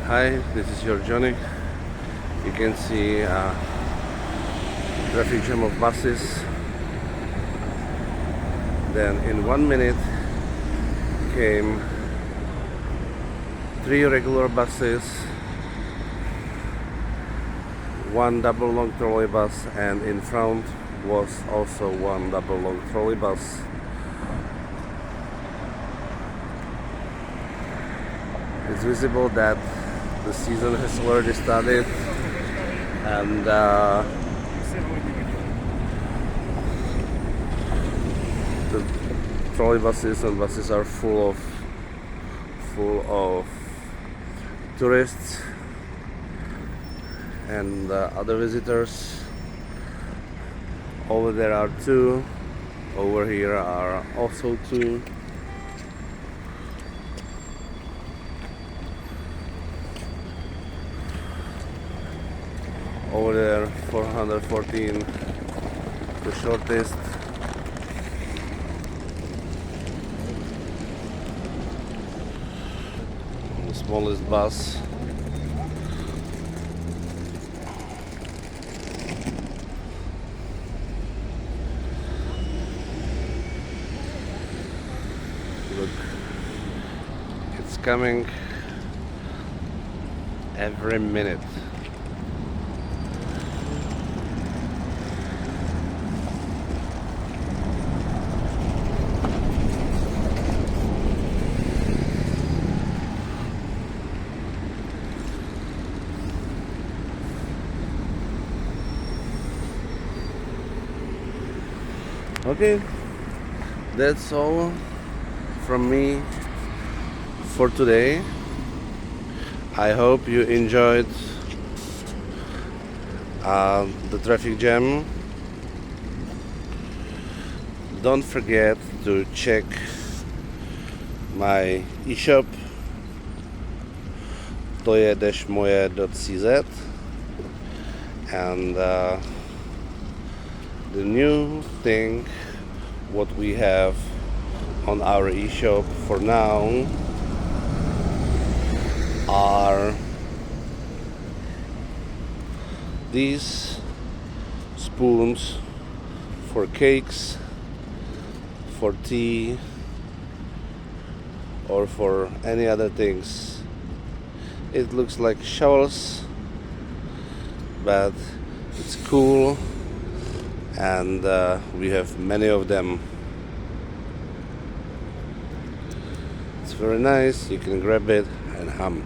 Hi, this is your Johnny. You can see traffic jam of buses. Then in 1 minute came 3 regular buses, 1 double long trolley bus, and in front was also 1 double long trolley bus. It's visible that the season has already started, and the trolley buses and buses are full of tourists and other visitors. Over there are 2, over here are also 2. Over there 414, the shortest. The smallest bus. Look, it's coming every minute. Okay, that's all from me for today. I hope you enjoyed the traffic jam. Don't forget to check my e-shop toje-moje.cz, and the new thing what we have on our e-shop for now are these spoons for cakes, for tea, or for any other things. It looks like shovels, but it's cool, and we have many of them. It's very nice. You can grab it and hum.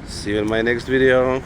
See you in my next video.